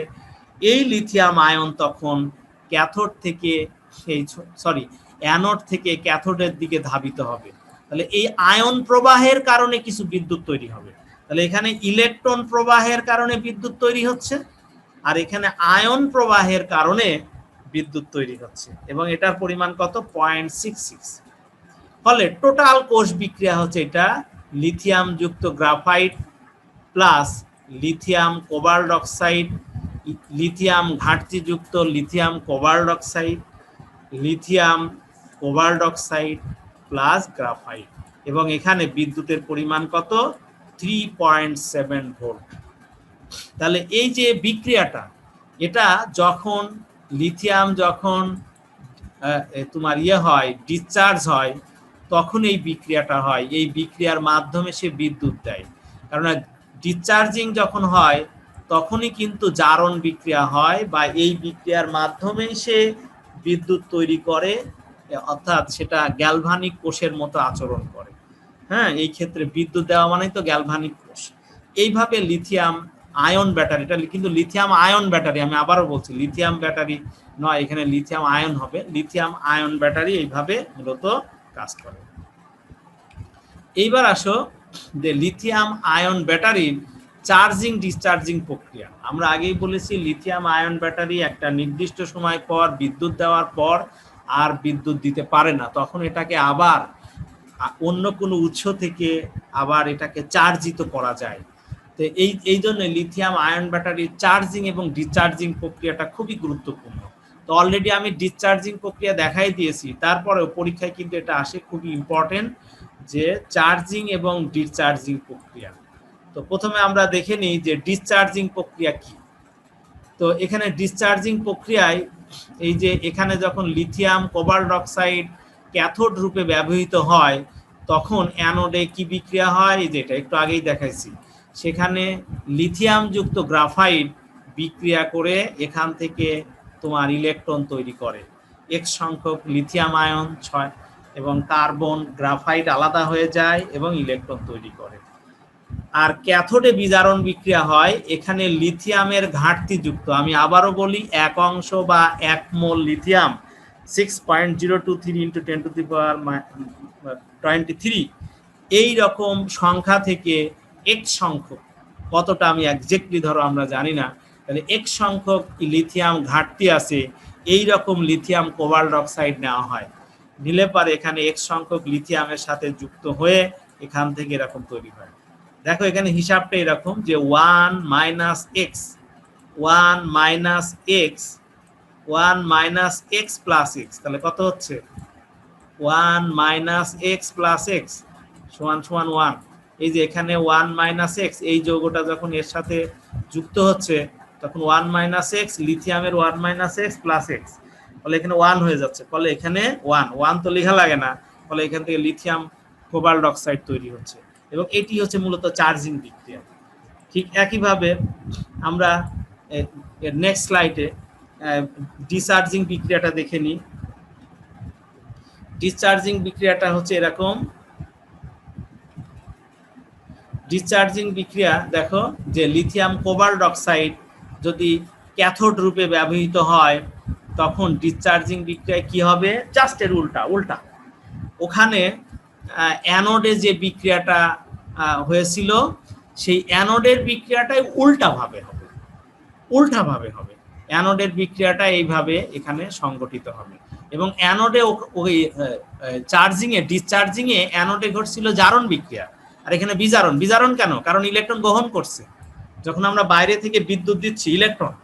S1: এই লিথিয়াম আয়ন তখন অ্যানোড থেকে ক্যাথোডের দিকে ধাবিত হবে। তাহলে এই আয়ন প্রবাহের কারণে কিছু বিদ্যুৎ তৈরি হবে। তাহলে এখানে ইলেকট্রন প্রবাহের কারণে বিদ্যুৎ তৈরি হচ্ছে আর এখানে আয়ন প্রবাহের কারণে বিদ্যুৎ তৈরি হচ্ছে এবং এটার পরিমাণ কত? 0.66। ফলে টোটাল কোষ বিক্রিয়া হচ্ছে এটা লিথিয়াম যুক্ত graphite plus lithium cobalt oxide, lithium ঘাটতিযুক্ত lithium cobalt oxide, lithium cobalt oxide plus graphite. এবং এখানে বিদ্যুতের পরিমাণ কত? 3.7 ভোল্ট। তাহলে এই যে বিক্রিয়াটা, এটা যখন লিথিয়াম তোমার হয়, ডিসচার্জ হয়, তখন এই বিক্রিয়াটা হয়। এই বিক্রিয়ার মাধ্যমে সে বিদ্যুৎ দেয়। কারণ ডিসচার্জিং যখন হয় তখনই কিন্তু জারণ বিক্রিয়া হয় বা এই বিক্রিয়ার মাধ্যমেই সে বিদ্যুৎ তৈরি করে, অর্থাৎ সেটা গ্যালভানিক কোষের মতো আচরণ করে। হ্যাঁ, এই ক্ষেত্রে বিদ্যুৎ দেওয়া মানেই তো গ্যালভানিক কোষ। এইভাবে লিথিয়াম আয়ন ব্যাটারি, এটা কিন্তু লিথিয়াম আয়ন ব্যাটারি, আমি আবারও বলছি লিথিয়াম ব্যাটারি নয়, এখানে লিথিয়াম আয়ন হবে। লিথিয়াম আয়ন ব্যাটারি এইভাবে মূলত কাজ করে। এইবার আসো যে লিথিয়াম আয়ন ব্যাটারির চার্জিং ডিসচার্জিং প্রক্রিয়া। আমরা আগেই বলেছি লিথিয়াম আয়ন ব্যাটারি একটা নির্দিষ্ট সময় পর বিদ্যুৎ দেওয়ার পর আর বিদ্যুৎ দিতে পারে না, তখন এটাকে আবার অন্য কোনো উৎস থেকে আবার এটাকে চার্জিত করা যায়। তো এই জন্য লিথিয়াম আয়ন ব্যাটারির চার্জিং এবং ডিসচার্জিং প্রক্রিয়াটা খুবই গুরুত্বপূর্ণ। তো অলরেডি আমি ডিসচার্জিং প্রক্রিয়া দেখাই দিয়েছি, তারপরেও পরীক্ষায় কিন্তু এটা আসে, খুবই ইম্পর্টেন্ট যে চার্জিং এবং ডিসচার্জিং প্রক্রিয়া। তো প্রথমে আমরা দেখে নিই যে ডিসচার্জিং প্রক্রিয়া কি। তো এখানে ডিসচার্জিং প্রক্রিয়ায় এই যে এখানে যখন লিথিয়াম কোবাল্ট অক্সাইড ক্যাথোড রূপে ব্যবহৃত হয় তখন অ্যানোডে কি বিক্রিয়া হয়, যেটা একটু আগেই দেখাইছি, সেখানে লিথিয়াম যুক্ত গ্রাফাইট বিক্রিয়া করে এখান থেকে তোমার ইলেকট্রন তৈরি করে। এক সংখ্যক লিথিয়াম আয়ন 6 এবং কার্বন গ্রাফাইট আলাদা হয়ে যায় এবং ইলেকট্রন তৈরি করে। আর ক্যাথোডে বিজারণ বিক্রিয়া হয়, এখানে লিথিয়ামের ঘাটতি যুক্ত, আমি আবারও বলি, 1 অংশ বা 1 মোল লিথিয়াম 6.023 × 10⁻23 এই রকম সংখ্যা থেকে এক সংখ্যক, কতটা আমি একজ্যাক্টলি ধরো আমরা জানি না, তাহলে এক সংখ্যক লিথিয়াম ঘাটতি আছে, এই রকম লিথিয়াম কোবাল্ট অক্সাইড নেওয়া হয়। নিলে পারে এখানে এক সংখ্যক লিথিয়ামের সাথে যুক্ত হয়ে এখান থেকে এরকম তৈরি হয়। দেখো এখানে হিসাবটা এরকম যে 1 - x 1 - x 1 - x + x, তাহলে কত হচ্ছে 1 - x + x = 1। এই যে এখানে 1 - x, এই যৌগটা যখন এর সাথে যুক্ত হচ্ছে তখন 1 - x লিথিয়ামের 1 - x + x, ফলে এখানে 1 হয়ে যাচ্ছে, ফলে এখানে 1 তো লেখা লাগে না, ফলে এখান থেকে লিথিয়াম কোবাল্ট অক্সাইড তৈরি হচ্ছে এবং এটি হচ্ছে মূলত চার্জিং বিক্রিয়া। ঠিক একইভাবে আমরা নেক্সট স্লাইডে ডিসচার্জিং বিক্রিয়াটা দেখে নিই। ডিসচার্জিং বিক্রিয়াটা হচ্ছে এরকম। ডিসচার্জিং বিক্রিয়া দেখো যে লিথিয়াম কোবাল্ট অক্সাইড যদি ক্যাথোড রূপে ব্যবহৃত হয় তখন ডিসচার্জিং বিক্রিয়ায় কি হবে, জাস্ট এর উল্টা। ওখানে অ্যানোডে যে বিক্রিয়াটা হয়েছিল সেই অ্যানোডের বিক্রিয়াটাই উল্টাভাবে হবে। অ্যানোডের বিক্রিয়াটা এইভাবে এখানে সংগঠিত হবে এবং অ্যানোডে ওই চার্জিংয়ে ডিসচার্জিংয়ে অ্যানোডে ঘটছিল জারণ বিক্রিয়া, আর এখানে বিজারণ কেন, কারণ ইলেকট্রন গ্রহণ করছে। যখন আমরা বাইরে থেকে বিদ্যুৎ দিচ্ছি ইলেকট্রন,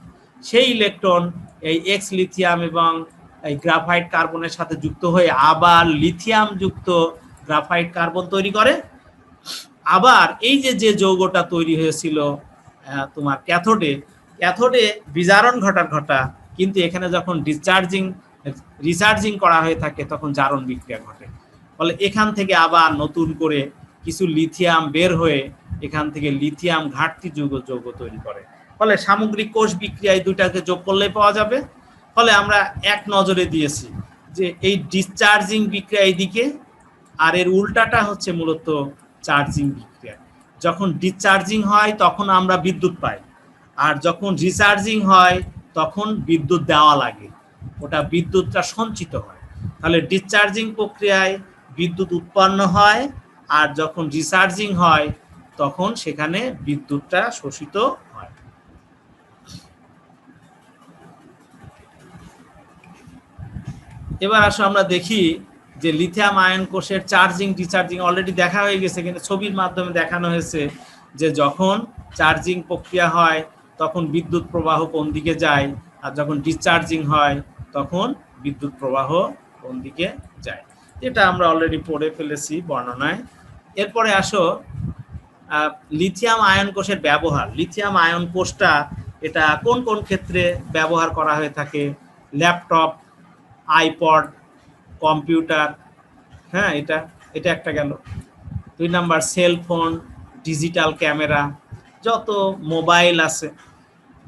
S1: সেই ইলেকট্রন এই এক্স লিথিয়াম এবং এই গ্রাফাইট কার্বনের সাথে যুক্ত হয়ে আবার লিথিয়াম যুক্ত গ্রাফাইট কার্বন তৈরি করে। আবার এই যে যৌগটা তৈরি হয়েছিল তোমার ক্যাথোডে বিজারণ ঘটা, কিন্তু এখানে যখন রিচার্জিং করা হয়ে থাকে তখন জারণ বিক্রিয়া ঘটে, ফলে এখান থেকে আবার নতুন করে কিছু লিথিয়াম বের হয়ে এখান থেকে লিথিয়াম ঘাটতি যৌগ তৈরি করে। ফলে সামগ্রিক কোষ বিক্রিয়ায় দুইটাকে যোগ করলে পাওয়া যাবে। ফলে আমরা এক নজরে দিয়েছি যে এই ডিসচার্জিং বিক্রিয়া এইদিকে, আর এর উল্টাটা হচ্ছে মূলত চার্জিং বিক্রিয়া। যখন ডিসচার্জিং হয় তখন আমরা বিদ্যুৎ পাই, আর যখন রিচার্জিং হয় তখন বিদ্যুৎ দেওয়া লাগে, ওটা বিদ্যুৎটা সঞ্চিত হয়। তাহলে ডিসচার্জিং প্রক্রিয়ায় বিদ্যুৎ উৎপন্ন হয়, আর যখন রিচার্জিং হয় তখন সেখানে বিদ্যুৎটা শোষিত হয়। এবার আসো আমরা দেখি যে লিথিয়াম আয়ন কোষের চার্জিং ডিসচার্জিং অলরেডি দেখা হয়ে গেছে, কিন্তু ছবির মাধ্যমে দেখানো হয়েছে যে যখন চার্জিং প্রক্রিয়া হয় তখন বিদ্যুৎ প্রবাহ কোন দিকে যায়, আর যখন ডিসচার্জিং হয় তখন বিদ্যুৎ প্রবাহ কোন দিকে যায়, এটা আমরা অলরেডি পড়ে ফেলেছি বর্ণনায়। এরপরে আসো লিথিয়াম আয়ন কোষের ব্যবহার। লিথিয়াম আয়ন কোষটা এটা কোন কোন ক্ষেত্রে ব্যবহার করা হয়ে থাকে, ল্যাপটপ, আইপড, কম্পিউটার, হ্যাঁ এটা একটা গেল। 2 নাম্বার সেলফোন, ডিজিটাল ক্যামেরা, যত মোবাইল আছে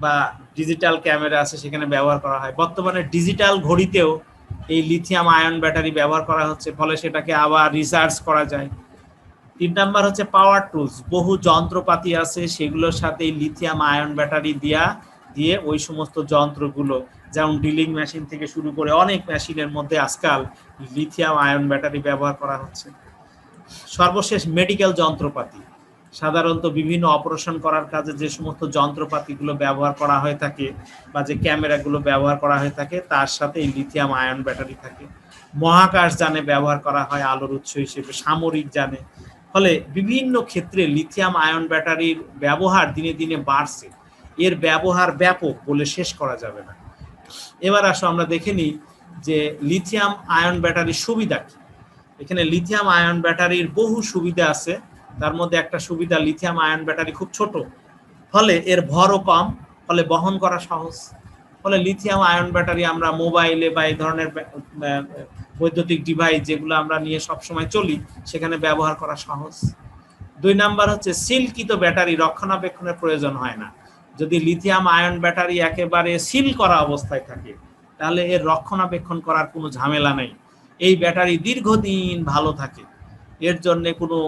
S1: বা ডিজিটাল ক্যামেরা আছে সেখানে ব্যবহার করা হয়। বর্তমানে ডিজিটাল ঘড়িতেও এই লিথিয়াম আয়ন ব্যাটারি ব্যবহার করা হচ্ছে, ফলে সেটাকে আবার রিচার্জ করা যায়। 3 নাম্বার হচ্ছে পাওয়ার টুলস, বহু যন্ত্রপাতি আছে সেগুলোর সাথে লিথিয়াম আয়ন ব্যাটারি দিয়ে ওই সমস্ত যন্ত্রগুলো, যেমন ড্রিলিং মেশিন থেকে শুরু করে অনেক মেশিনের মধ্যে আজকাল লিথিয়াম আয়ন ব্যাটারি ব্যবহার করা হচ্ছে। সর্বশেষ মেডিকেল যন্ত্রপাতি, সাধারণত বিভিন্ন অপারেশন করার কাজে যে সমস্ত যন্ত্রপাতিগুলো ব্যবহার করা হয়ে থাকে বা যে ক্যামেরাগুলো ব্যবহার করা হয়ে থাকে তার সাথে এই লিথিয়াম আয়ন ব্যাটারি থাকে। মহাকাশ যানে ব্যবহার করা হয় আলোর উৎস হিসেবে, সামরিক যানে। ফলে বিভিন্ন ক্ষেত্রে লিথিয়াম আয়ন ব্যাটারির ব্যবহার দিনে দিনে বাড়ছে। এর ব্যবহার ব্যাপক, বলে শেষ করা যাবে না। এবার আসো আমরা দেখে নিই যে লিথিয়াম আয়ন ব্যাটারির সুবিধা কি। এখানে লিথিয়াম আয়ন ব্যাটারির বহু সুবিধা আছে। তার মধ্যে একটা সুবিধা, লিথিয়াম আয়ন ব্যাটারি খুব ছোট, ফলে এর ভরও কম, ফলে বহন করা সহজ। ফলে লিথিয়াম আয়ন ব্যাটারি আমরা মোবাইলে বা এই ধরনের বৈদ্যুতিক ডিভাইস যেগুলো আমরা নিয়ে সবসময় চলি সেখানে ব্যবহার করা সহজ। 2 নাম্বার হচ্ছে সিলকৃত ব্যাটারি, রক্ষণাবেক্ষণের প্রয়োজন হয় না। যদি লিথিয়াম আয়ন ব্যাটারি একেবারে সিল করা অবস্থায় থাকে তাহলে এর রক্ষণাবেক্ষণ করার কোনো ঝামেলা নেই। এই ব্যাটারি দীর্ঘদিন ভালো থাকে, এর জন্য কোনো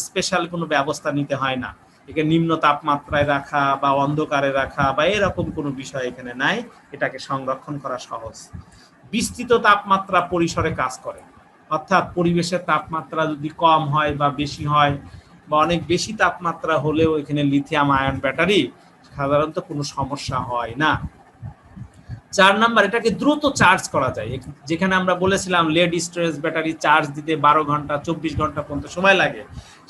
S1: স্পেশাল কোনো ব্যবস্থা নিতে হয় না। একে নিম্ন তাপমাত্রায় রাখা বা অন্ধকারে রাখা বা এরকম কোনো বিষয় এখানে নাই, এটাকে সংরক্ষণ করা সহজ। বিস্তৃত তাপমাত্রা পরিসরে কাজ করে, অর্থাৎ পরিবেশের তাপমাত্রা যদি কম হয় বা বেশি হয় বা অনেক বেশি তাপমাত্রা হলেও এখানে লিথিয়াম আয়ন ব্যাটারি সাধারণত কোনো সমস্যা হয় না। 4 নাম্বার, এটাকে দ্রুত চার্জ করা যায়। যেখানে আমরা বলেছিলাম লেড স্টোরেজ ব্যাটারি চার্জ দিতে 12 ঘন্টা 24 ঘন্টা পর্যন্ত সময় লাগে,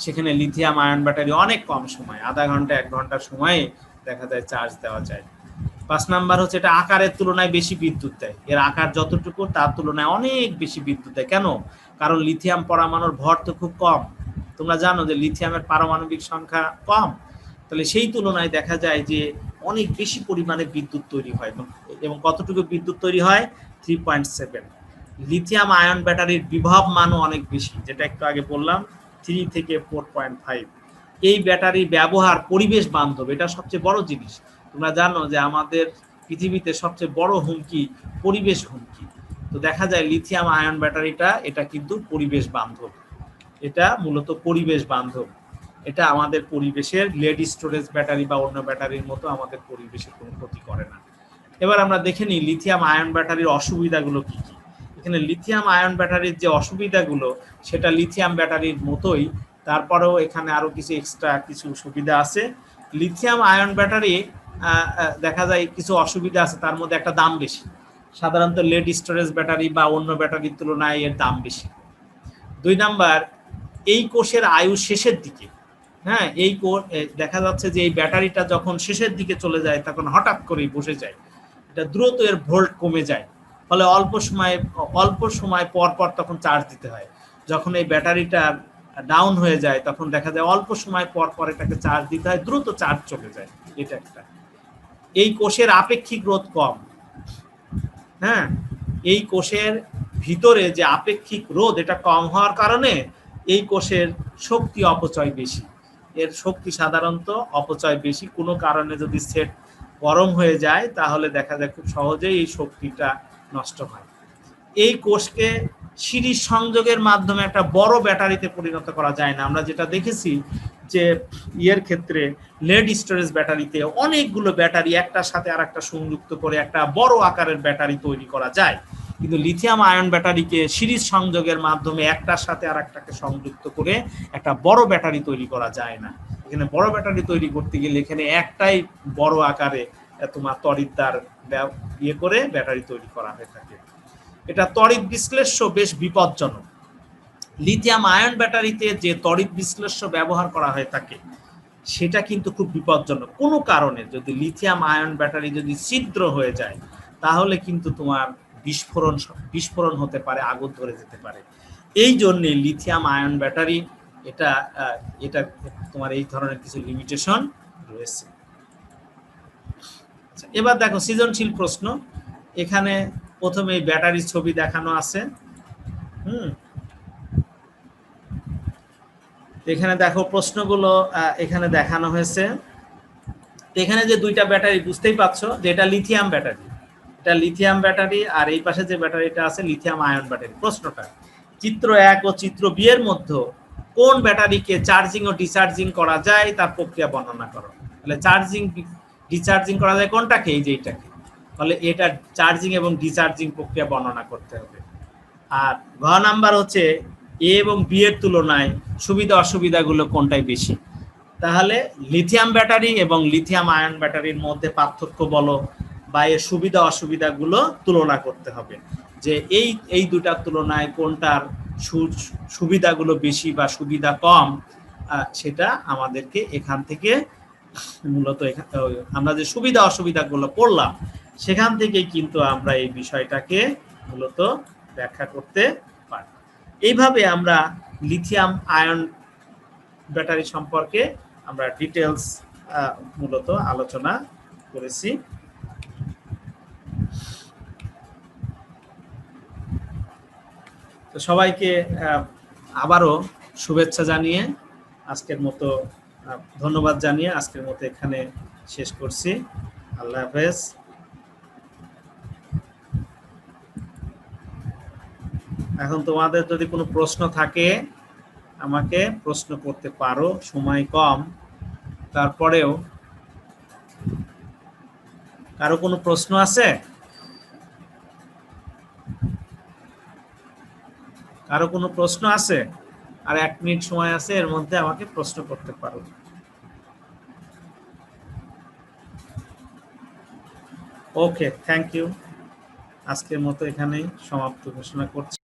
S1: সেখানে লিথিয়াম আয়ন ব্যাটারি অনেক কম সময়, আধা ঘন্টা 1 ঘন্টার সময়ে দেখা যায় চার্জ দেওয়া যায়। 5 নাম্বার হচ্ছে এটা আকারের তুলনায় বেশি বিদ্যুৎ দেয়। এর আকার যতটুকু তার তুলনায় অনেক বেশি বিদ্যুৎ দেয়। কেন? কারণ লিথিয়াম পরমাণুর ভর তো খুব কম। তোমরা জানো যে লিথিয়ামের পারমাণবিক সংখ্যা কম, তাহলে সেই তুলনায় দেখা যায় যে অনেক বেশি পরিমাণে বিদ্যুৎ তৈরি হয়। এবং কতটুকু বিদ্যুৎ তৈরি হয়? 3.7। লিথিয়াম আয়ন ব্যাটারির বিভব মানও অনেক বেশি, যেটা একটু আগে বললাম, 3 থেকে 4.5। এই ব্যাটারি ব্যবহার পরিবেশ বান্ধব, এটা সবচেয়ে বড় জিনিস। তোমরা জানো যে আমাদের পৃথিবীতে সবচেয়ে বড় হুমকি পরিবেশ হুমকি। তো দেখা যায় লিথিয়াম আয়ন ব্যাটারিটা এটা কিন্তু পরিবেশ বান্ধব, এটা মূলত পরিবেশ বান্ধব। এটা আমাদের পরিবেশের লেড স্টোরেজ ব্যাটারি বা অন্য ব্যাটারির মতো আমাদের পরিবেশের কোনো ক্ষতি করে না। এবার আমরা দেখে নিই লিথিয়াম আয়ন ব্যাটারির অসুবিধাগুলো কি কি। এখানে লিথিয়াম আয়ন ব্যাটারির যে অসুবিধাগুলো সেটা লিথিয়াম ব্যাটারির মতোই, তারপরেও এখানে আরো কিছু এক্সট্রা কিছু সুবিধা আছে। লিথিয়াম আয়ন ব্যাটারি দেখা যায় কিছু অসুবিধা আছে, তার মধ্যে একটা দাম বেশি। সাধারণত লেড স্টোরেজ ব্যাটারি বা অন্য ব্যাটারির তুলনায় এর দাম বেশি। 2 নাম্বার, এই কোষের আয়ু শেষের দিকে। হ্যাঁ, এই দেখা যাচ্ছে যে এই ব্যাটারিটা যখন শেষের দিকে চলে যায় তখন হঠাৎ করেই বসে যায়, এটা দ্রুত এর ভোল্ট কমে যায়, ফলে অল্প সময় পর পর তখন চার্জ দিতে হয়। যখন এই ব্যাটারিটা ডাউন হয়ে যায় তখন দেখা যায় অল্প সময় পর পর এটাকে চার্জ দিতে হয়, দ্রুত চার্জ চলে যায়। এটা একটা। এই কোষের আপেক্ষিক রোধ কম। হ্যাঁ, এই কোষের ভিতরে যে আপেক্ষিক রোধ এটা কম হওয়ার কারণে এই কোষের শক্তি অপচয় বেশি। এর শক্তি সাধারণত অপচয় বেশি। কোনো কারণে যদি সেট গরম হয়ে যায় তাহলে দেখা যায় খুব সহজেই এই শক্তিটা নষ্ট হয়। এই কোষকে সিরিজ সংযোগের মাধ্যমে একটা বড় ব্যাটারিতে পরিণত করা যায় না। আমরা যেটা দেখেছি যে ইয়ের ক্ষেত্রে লেড স্টোরেজ ব্যাটারিতে অনেকগুলো ব্যাটারি একটার সাথে আর একটা সংযুক্ত করে একটা বড় আকারের ব্যাটারি তৈরি করা যায়, কিন্তু লিথিয়াম আয়ন ব্যাটারিকে সিরিজ সংযোগের মাধ্যমে একটার সাথে আর একটাকে সংযুক্ত করে একটা বড় ব্যাটারি তৈরি করা যায় না। এখানে বড় ব্যাটারি তৈরি করতে গেলে এখানে একটাই বড় আকারে তোমার তড়িৎদ্বার ইয়ে করে ব্যাটারি তৈরি করা হয়ে থাকে। এটা তড়িৎ বিশ্লেষ্য বেশ বিপজ্জনক। লিথিয়াম আয়ন ব্যাটারিতে যে তড়িৎ বিশ্লেষ্য ব্যবহার করা হয়ে থাকে সেটা কিন্তু খুব বিপজ্জনক। কোনো কারণে যদি লিথিয়াম আয়ন ব্যাটারি যদি ছিদ্র হয়ে যায় তাহলে কিন্তু তোমার বিস্ফোরণ হতে পারে, আগুন ধরে যেতে পারে। এই জন্যে লিথিয়াম আয়ন ব্যাটারি এটা তোমার এই ধরনের কিছু লিমিটেশন রয়েছে। এবার দেখো সৃজনশীল প্রশ্ন। এখানে প্রথমে ব্যাটারির ছবি দেখানো আছে। এখানে দেখো প্রশ্নগুলো এখানে দেখানো হয়েছে। এখানে যে দুইটা ব্যাটারি বুঝতেই পারছো যে এটা লিথিয়াম ব্যাটারি, এটা লিথিয়াম ব্যাটারি, আর এই পাশে যে ব্যাটারিটা আছে লিথিয়াম আয়ন ব্যাটারি। প্রশ্নটা চিত্র 1 ও চিত্র 2 এর মধ্যে কোন ব্যাটারিকে চার্জিং ও ডিচার্জিং করা যায় তার প্রক্রিয়া বর্ণনা করো। তাহলে চার্জিং ডিচার্জিং করা যায় কোনটাকে, এই যে এইটাকে, তাহলে এটা চার্জিং এবং ডিচার্জিং প্রক্রিয়া বর্ণনা করতে হবে। আর ঘ নাম্বার হচ্ছে এ এবং বি এর তুলনায় সুবিধা অসুবিধাগুলো কোনটাই বেশি। তাহলে লিথিয়াম ব্যাটারি এবং লিথিয়াম আয়ন ব্যাটারির মধ্যে পার্থক্য বলো বা এর সুবিধা অসুবিধাগুলো তুলনা করতে হবে, যে এই দুটার তুলনায় কোনটার সুবিধাগুলো বেশি বা সুবিধা কম, সেটা আমাদেরকে এখান থেকে মূলত আমরা যে সুবিধা অসুবিধাগুলো পড়লাম সেখান থেকেই কিন্তু আমরা এই বিষয়টাকে মূলত ব্যাখ্যা করতে পারি। এইভাবে আমরা লিথিয়াম আয়ন ব্যাটারি সম্পর্কে আমরা ডিটেলস মূলত আলোচনা করেছি। তো সবাইকে আবারও শুভেচ্ছা জানিয়ে আজকের মতো ধন্যবাদ জানিয়ে আজকের মতো এখানে শেষ করছি। আল্লাহ হাফেজ। এখন তোমাদের যদি কোনো প্রশ্ন থাকে আমাকে প্রশ্ন করতে পারো, সময় কম, তারপরেও কারো কোনো প্রশ্ন আছে? কারো কোনো প্রশ্ন আছে? আর 1 মিনিট সময় আছে, এর মধ্যে আমাকে প্রশ্ন করতে পারো। ওকে, থ্যাংক ইউ। আজকের মতো এখানেই সমাপ্ত ঘোষণা করছি।